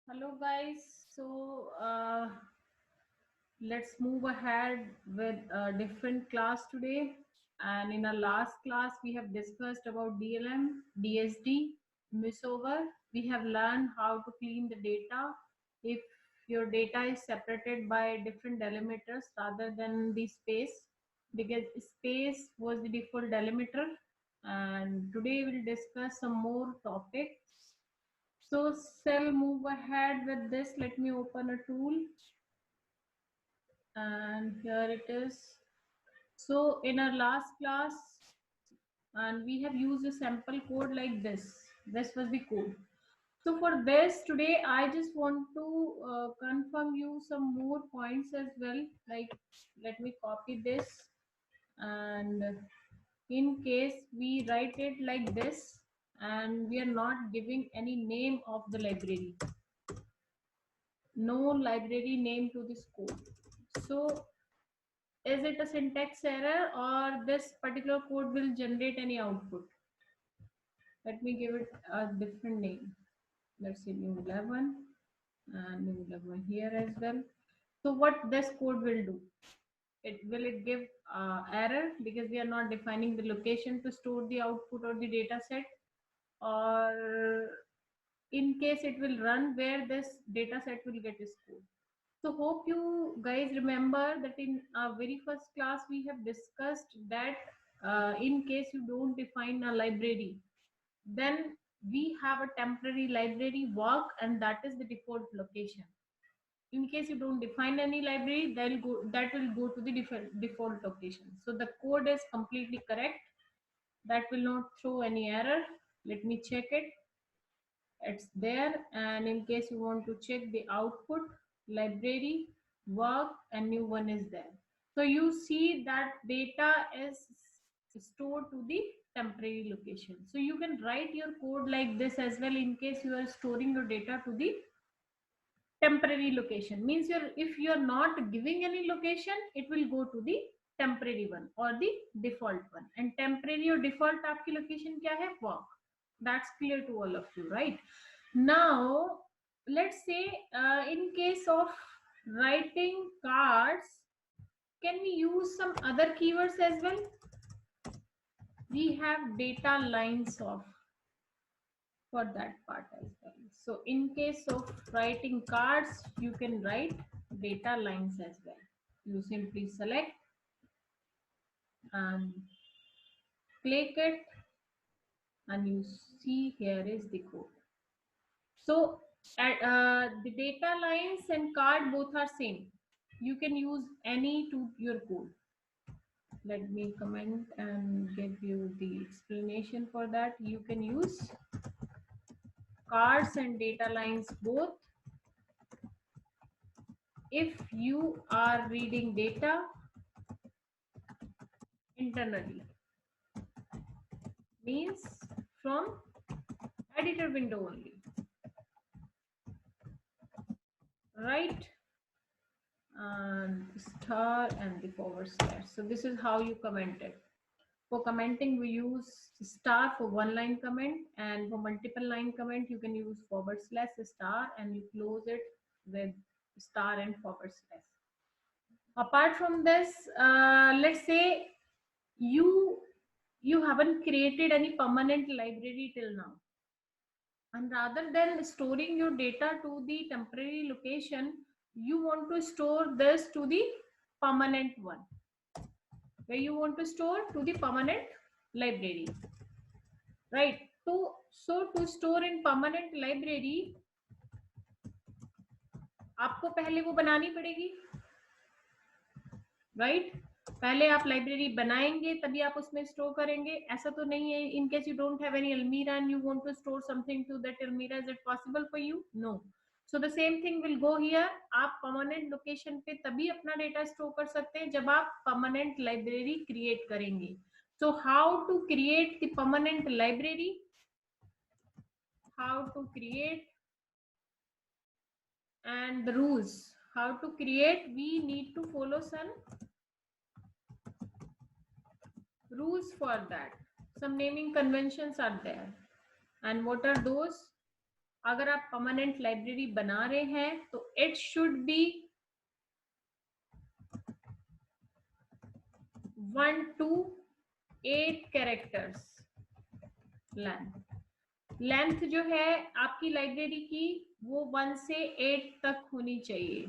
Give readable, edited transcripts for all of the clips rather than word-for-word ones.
Hello guys, let's move ahead with a different class today. And in our last class, we have discussed about DLM, DSD, misover. We have learned how to clean the data if your data is separated by different delimiters rather than the space, because space was the default delimiter. And today we'll discuss some more topics. So shall move ahead with this. Let me open a tool, and here it is. So in our last class, and we have used a sample code like this. This was the code. So for this today, I just want to confirm you some more points as well. Like, let me copy this, and in case we write it like this, and we are not giving any name of the library, no library name to this code. So is it a syntax error or this particular code will generate any output? Let me give it a different name. Let's say new 11 and new 11 here as well. So what this code will do? It give error because we are not defining the location to store the output or the data set, or in case it will run where this data set will get stored. So hope you guys remember that in our very first class we have discussed that in case you don't define a library, then we have a temporary library work, and that is the default location. In case you don't define any library, that will go to the default location. So the code is completely correct. That will not throw any error. Let me check it. It's there. And in case you want to check the output, library work and new one is there. So you see that data is stored to the temporary location. So you can write your code like this as well. In case you are storing your data to the temporary location, means if you are not giving any location, it will go to the temporary one or the default one. And temporary or default आपकी location क्या है? Work. That's clear to all of you, right? Now let's say in case of writing cards, can we use some other keywords as well? We have data lines of for that part as well. So in case of writing cards, you can write data lines as well. You simply select and click it, and you see here is the code. So the data lines and card both are same. You can use any to your code. Let me comment and give you the explanation for that. You can use cards and data lines both if you are reading data internally, means from editor window only, right? And star and the forward slash. So this is how you comment it. For commenting, we use star for one line comment, and for multiple line comment, you can use forward slash star, and you close it with star and forward slash. Apart from this, let's say you you haven't created any permanent library till now, and rather than storing your data to the temporary location, you want to store this to the permanent one, where you want to store to the permanent library, right? To store in permanent library, आपको पहले वो बनानी पड़ेगी, right? पहले आप library बनाएंगे तभी आप उसमें स्टोर करेंगे. ऐसा तो नहीं है in case you don't have any अलमीरा and you want to store something to that अलमीरा, is it possible for you? No. So the same thing will go here. आप परमानेंट लोकेशन पे तभी अपना डेटा स्टोर कर सकते हैं जब आप परमानेंट लाइब्रेरी क्रिएट करेंगे. So how to create the permanent library, how to create, and the rules how to create, we need to follow some rules for that. Some naming conventions are there. And what are those? अगर आप permanent library बना रहे हैं तो it should be 1 to 8 characters length जो है आपकी library की वो 1 से 8 तक होनी चाहिए.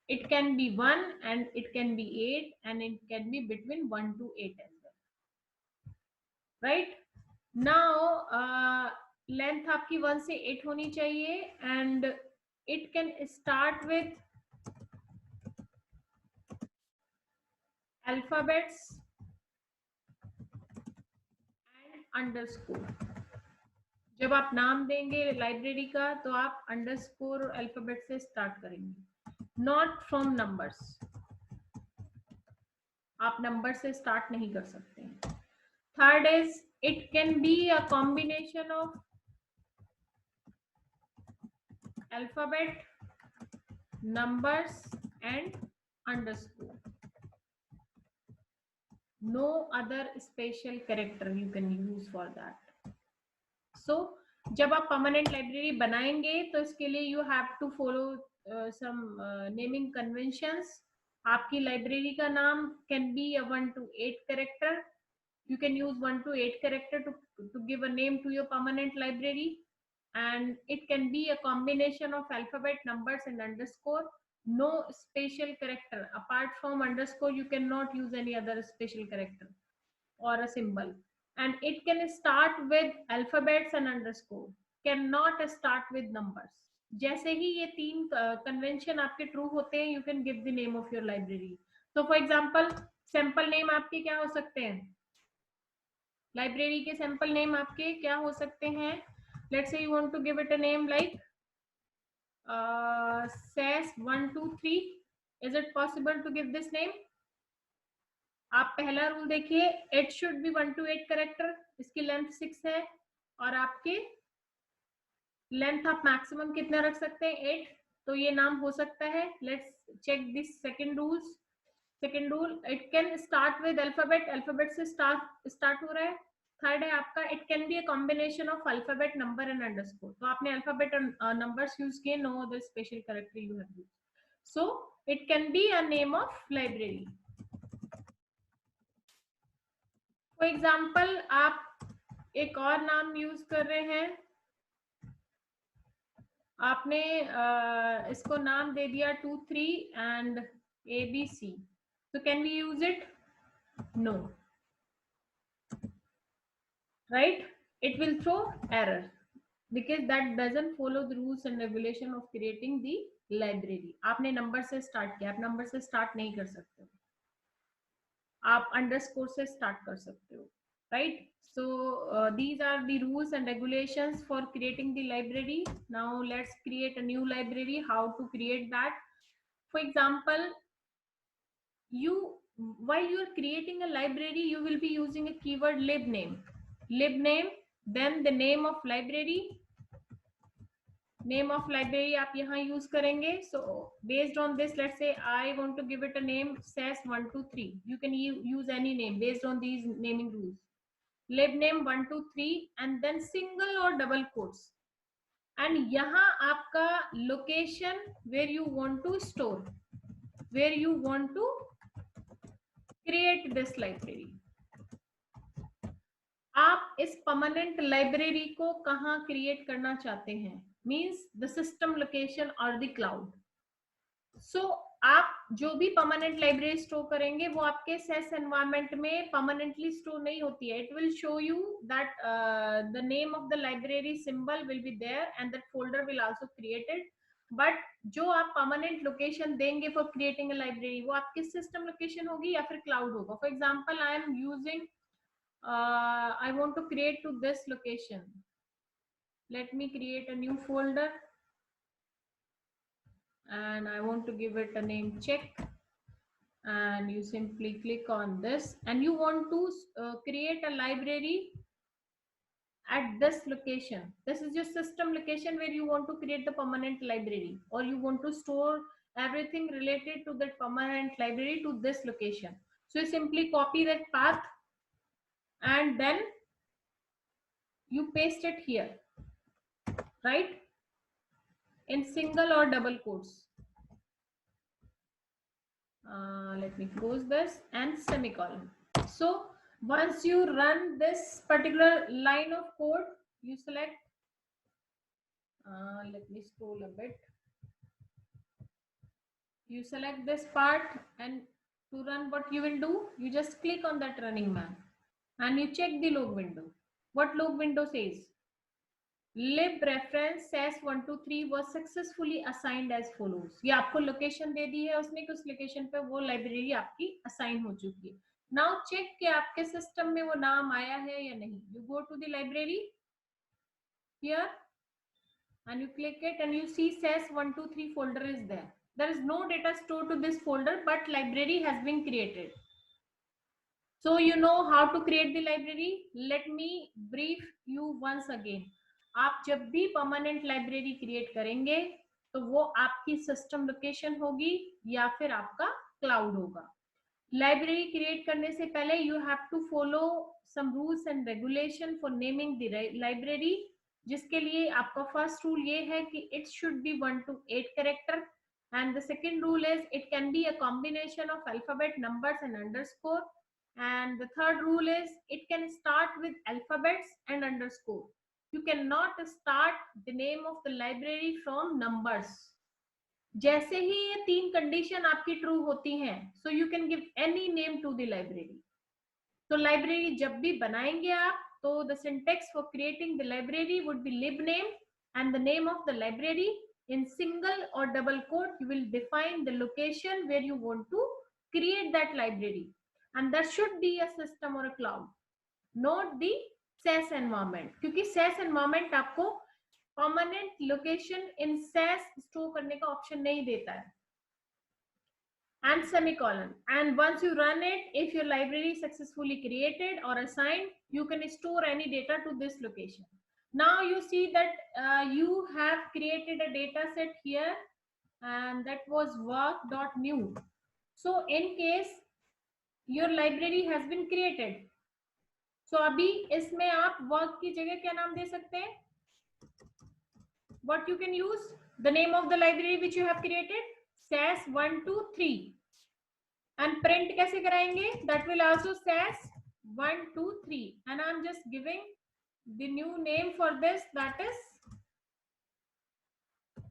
It can be 1 and it can be 8 and it can be between 1 to 8 as well. Right? Now, length आपकी 1 से 8 होनी चाहिए and it can start with alphabets and underscore. जब आप नाम देंगे लाइब्रेरी का तो आप अंडरस्कोर और अल्फाबेट से स्टार्ट करेंगे, नॉट फ्रॉम नंबर्स. आप नंबर से स्टार्ट नहीं कर सकते हैं. Third is it can be a combination of alphabet, numbers and underscore. No other special character you can use for that. So जब आप परमानेंट लाइब्रेरी बनाएंगे तो इसके लिए you have to follow some naming conventions. आपकी library का नाम can be a 1 to 8 character. You can use 1 to 8 character to give a name to your permanent library, and it can be a combination of alphabet, numbers and underscore. No special character apart from underscore. You cannot use any other special character or a symbol, and it can start with alphabets and underscore, cannot start with numbers. जैसे ही ये तीन convention आपके true होते हैं, you can give the name of your library. तो for example sample name आपके क्या हो सकते हैं? लाइब्रेरी के सैंपल नेम आपके क्या हो सकते हैं? Let's say you want to give it a name like SAS 1 2 3. Is it possible to give this name? आप पहला रूल देखिए, it should be 1 to 8 character. इसकी लेंथ 6 है और आपके लेंथ आप मैक्सिमम कितना रख सकते हैं? 8. तो ये नाम हो सकता है. Let's check this second rules. Second rule, it can start with alphabet. Alphabet से स्टार्ट हो रहा है. थर्ड है आपका, it can be a combination of alphabet, number and underscore. तो आपने अल्फाबेट और नंबर्स यूज किए, no other special character you have used. So it can be a name of library. For example आप एक और नाम यूज कर रहे हैं. आपने इसको नाम दे दिया 2 3 and ABC. So can we use it? No. Right? It will throw error because that doesn't follow the rules and regulation of creating the library. आपने नंबर से स्टार्ट किया, आप नंबर से स्टार्ट नहीं कर सकते. आप अंडरस्कोर से स्टार्ट कर सकते हो. Right? So these are the rules and regulations for creating the library. Now let's create a new library. How to create that? For example, while you are creating a library, you will be using a keyword libname. Libname, then the name of library. Name of library आप यहाँ use करेंगे. So based on this, let's say I want to give it a name SAS 1 2 3. You can use any name based on these naming rules. Libname 1 2 3 and then single or double quotes. And यहाँ आपका location where you want to store, where you want to create this library. आप इस permanent library को कहाँ create करना चाहते हैं? Means the system location और द क्लाउड. सो आप जो भी परमानेंट लाइब्रेरी स्टोर करेंगे वो आपके सेस एनवायरनमेंट में परमानेंटली स्टोर नहीं होती है. It will show you that the name of the library symbol will be there and that folder will also created. But जो आप परमानेंट लोकेशन देंगे फॉर क्रिएटिंग अ लाइब्रेरी, वो आपकी system location होगी या फिर क्लाउड होगा. For example, I am using I want to create to this location. Let me create a new folder and I want to give it a name check, and you simply click on this and you want to create a library at this location. This is your system location where you want to create the permanent library, or you want to store everything related to that permanent library to this location. So you simply copy that path and then you paste it here. right? In single or double quotes. Let me close this and semicolon. So once you run this particular line of code, you select, let me scroll a bit. You select this part, and to run, what you will do, you just click on that running man and you check the log window. What log window says? Lib reference SAS123 was successfully assigned as follows. ये आपको location दे दी है उसने कि उस location पे वो library आपकी assign हो चुकी है. नाउ चेक कि आपके सिस्टम में वो नाम आया है या नहीं. You go to the library here and you click it and you see SAS123 folder is there. There is no data stored to this folder, but library has been created. So you know how to create the library. Let me brief you once again. आप जब भी permanent library create करेंगे तो वो आपकी system location होगी या फिर आपका क्लाउड होगा. लाइब्रेरी क्रिएट करने से पहले you have to follow some rules and regulation for naming the library, जिसके लिए आपका फर्स्ट रूल ये है कि it should be 1 to 8 character, and the second rule is it can be a combination of alphabet, numbers and underscore, and the third rule is it can start with alphabets and underscore. You cannot start the name of the library from numbers. जैसे ही ये तीन condition आपकी true होती हैं, so you can give any name to the library. तो library जब भी बनाएंगे आप, तो the syntax for creating the library would be lib name and the name of the library. In single or double quote, you will define the location where you want to create that library, and that should be a system or a cloud, not the SAS environment, क्योंकि SAS environment आपको permanent location in SAS store करने का option नहीं देता है. And semicolon. And once you run it, if your library is successfully created or assigned, you can store any data to this location. Now you see that you have created a data set here, and that was work.new. So in case your library has been created, so अभी इसमें आप work की जगह क्या नाम दे सकते हैं? What you can use? The name of the library which you have created, SAS123. And print कैसे कराएंगे? That will also SAS123. And I'm just giving the new name for this, that is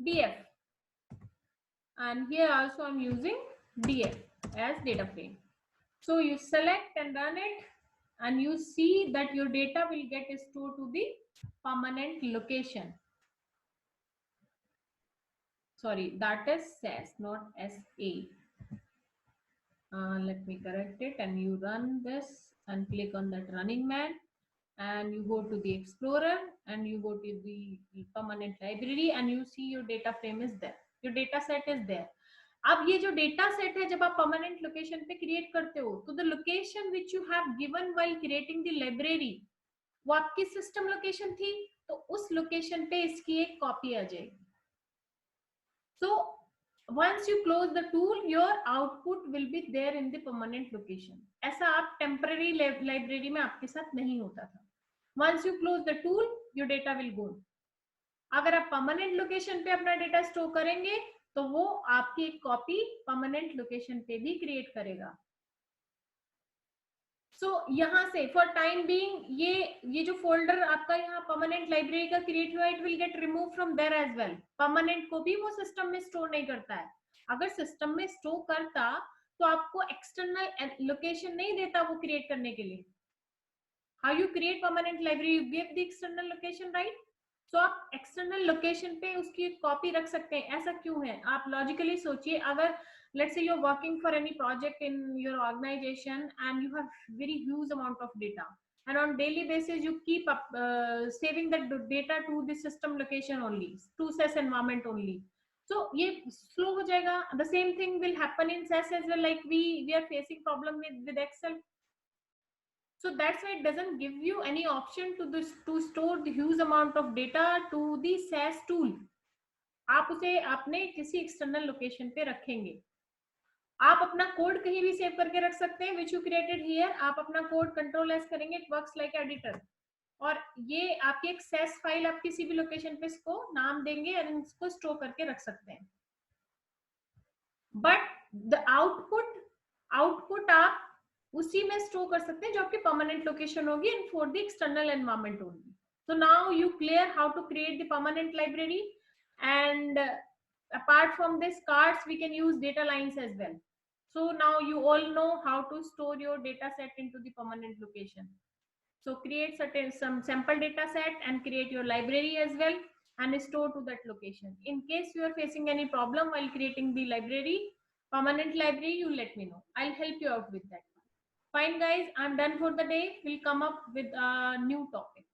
df, and here also I'm using df as data frame. So you select and run it, and you see that your data will get stored to the permanent location. Sorry, that is SAS, not SA. Let me correct it, and you run this and click on that running man, and you go to the explorer and you go to the permanent library, and you see your data frame is there, your data set is there. अब ये जो data set है जब आप permanent location पे create करते हो, तो the location which you have given while creating the library, वो आपकी सिस्टम लोकेशन थी, तो उस लोकेशन पे इसकी एक कॉपी आ जाएगी. सो once you close the tool, your output will be there in the permanent location. ऐसा आप temporary library में आपके साथ नहीं होता था. Once you close the tool, your data will go. अगर आप permanent location पे अपना data store करेंगे, तो वो आपकी एक कॉपी permanent location पे भी create करेगा. So यहाँ से for time being ये जो folder आपका यहाँ permanent library का create हुआ, it will get removed from there as well. Permanent को भी वो system में store नहीं करता है. अगर system में store करता तो आपको external location नहीं देता वो create करने के लिए. How you create permanent library? You give the external location, right? So आप external location पे उसकी copy रख सकते हैं. ऐसा क्यों है? आप logically सोचिए, अगर let's say you're working for any project in your organization and you have very huge amount of data, and on daily basis you keep up saving that data to the system location only, to SAS environment only. So ये slow हो जाएगा. The same thing will happen in SAS as well, like we are facing problem with Excel. So that's why it doesn't give you any option to store the huge amount of data to the SAS tool. आप उसे अपने किसी external location पे रखेंगे. आप अपना code कहीं भी सेव करके रख सकते हैं, which you created here. आप अपना कोड Ctrl+S करेंगे, it works like editor. और ये आपकी एक्सेस फाइल आप किसी भी लोकेशन पे इसको नाम देंगे और इसको स्टोर करके रख सकते हैं। बट द आउटपुट आप उसी में स्टोर कर सकते हैं जो आपकी परमानेंट लोकेशन होगी and for the external environment only. So now you clear how to create the permanent library, and apart from this cards we can use data lines as well. So now you all know how to store your data set into the permanent location. So create some sample data set and create your library as well and store to that location. In case you are facing any problem while creating the library, permanent library, you let me know. I'll help you out with that. Fine guys, I'm done for the day. We'll come up with a new topic.